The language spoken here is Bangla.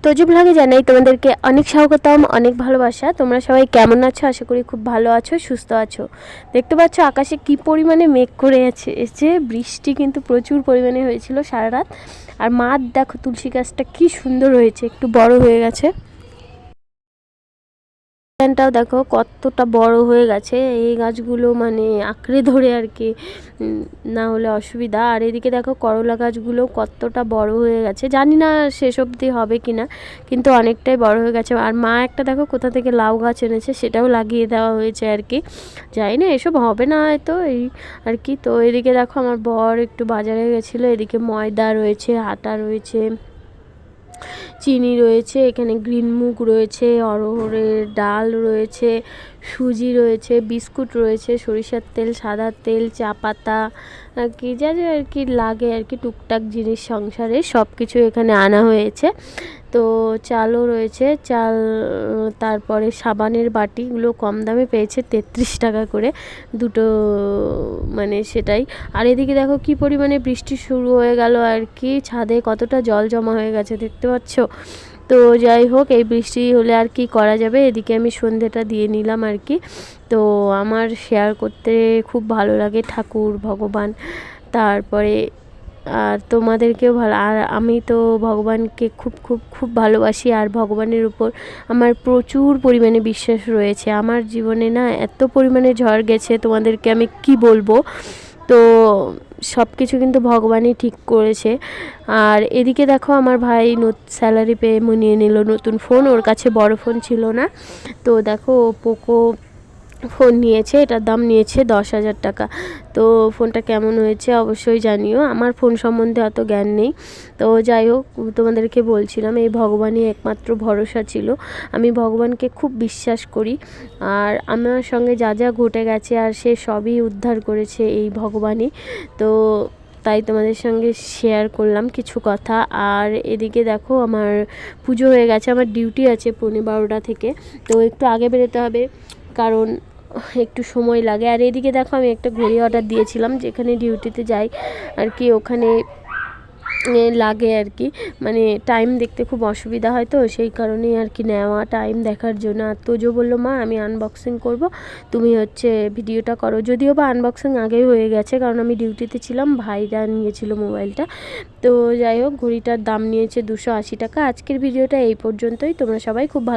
তোজো ব্লগে জানাই তোমাদেরকে অনেক স্বাগতম, অনেক ভালোবাসা। তোমরা সবাই কেমন আছো? আশা করি খুব ভালো আছো, সুস্থ আছো। দেখতে পাচ্ছ আকাশে কি পরিমাণে মেঘ করে আছে, বৃষ্টি কিন্তু প্রচুর পরিমাণে হয়েছিল সারা রাত। আর মাঠ দেখো, তুলসী গাছটা কি সুন্দর হয়েছে, একটু বড় হয়ে গেছে। টাও দেখো কতটা বড় হয়ে গেছে, এই গাছগুলো মানে আঁকড়ে ধরে আর কি, না হলে অসুবিধা। আর এদিকে দেখো করলা গাছগুলো কতটা বড় হয়ে গেছে, জানি না শেষ অবধি হবে কিনা, কিন্তু অনেকটাই বড় হয়ে গেছে। আর মা একটা দেখো কোথা থেকে লাউ গাছ এনেছে, সেটাও লাগিয়ে দেওয়া হয়েছে আর কি। জানি না এসব হবে না হয়তো, এই আর কি। তো এদিকে দেখো আমার বর একটু বাজারে গেছিলো, এদিকে ময়দা রয়েছে, আটা রয়েছে, চিনি রয়েছে, এখানে গ্রিন মুগ রয়েছে, অরহরের ডাল রয়েছে, সুজি রয়েছে, বিস্কুট রয়েছে, সরিষার তেল, সাদা তেল, চা পাতা, আর কি যা যা আর কি লাগে আর কি, টুকটাক জিনিস সংসারে সব কিছু এখানে আনা হয়েছে। তো চালও রয়েছে, চাল, তারপরে সাবানের বাটিগুলো কম দামে পেয়েছে 33 টাকা করে দুটো, মানে সেটাই। আর এদিকে দেখো কি পরিমাণে বৃষ্টি শুরু হয়ে গেল আর কি, ছাদে কতটা জল জমা হয়ে গেছে দেখতে পাচ্ছ। তো যাই হোক, এই বৃষ্টি হলে আর কি করা যাবে। এদিকে আমি সন্ধেটা দিয়ে নিলাম আর কি। তো আমার শেয়ার করতে খুব ভালো লাগে ঠাকুর, ভগবান, তারপরে আর তোমাদেরকেও ভালো। আর আমি তো ভগবানকে খুব খুব খুব ভালোবাসি, আর ভগবানের উপর আমার প্রচুর পরিমাণে বিশ্বাস রয়েছে। আমার জীবনে না এত পরিমাণে ঝড় গেছে, তোমাদেরকে আমি কি বলবো। তো সব কিছু কিন্তু ভগবানই ঠিক করেছে। আর এদিকে দেখো আমার ভাই স্যালারি পেয়ে নিয়ে নিল নতুন ফোন, ওর কাছে বড় ফোন ছিল না। তো দেখো পোকো ফোন নিয়েছে, এটার দাম নিয়েছে 10,000 টাকা। তো ফোনটা কেমন হয়েছে অবশ্যই জানিও, আমার ফোন সম্বন্ধে অত জ্ঞান নেই। তো যাই হোক, তোমাদেরকে বলছিলাম এই ভগবানই একমাত্র ভরসা ছিল। আমি ভগবানকে খুব বিশ্বাস করি, আর আমার সঙ্গে যা যা ঘটে গেছে আর সে সবই উদ্ধার করেছে এই ভগবানই। তো তাই তোমাদের সঙ্গে শেয়ার করলাম কিছু কথা। আর এদিকে দেখো আমার পুজো হয়ে গেছে, আমার ডিউটি আছে 12:15 থেকে, তো একটু আগে বেরোতে হবে কারণ একটু সময় লাগে। আর এদিকে দেখো আমি একটা ঘড়ি অর্ডার দিয়েছিলাম, যেখানে ডিউটিতে যাই আর কি, ওখানে লাগে আর কি, মানে টাইম দেখতে খুব অসুবিধা হয়, তো সেই কারণেই আর কি নেওয়া, টাইম দেখার জন্য। আর তোজো বললো মা আমি আনবক্সিং করব, তুমি হচ্ছে ভিডিওটা করো। যদিও বা আনবক্সিং আগেই হয়ে গেছে, কারণ আমি ডিউটিতে ছিলাম, ভাইরা নিয়েছিল মোবাইলটা। তো যাই হোক, ঘড়িটার দাম নিয়েছে 280 টাকা। আজকের ভিডিওটা এই পর্যন্তই, তোমরা সবাই খুব ভালো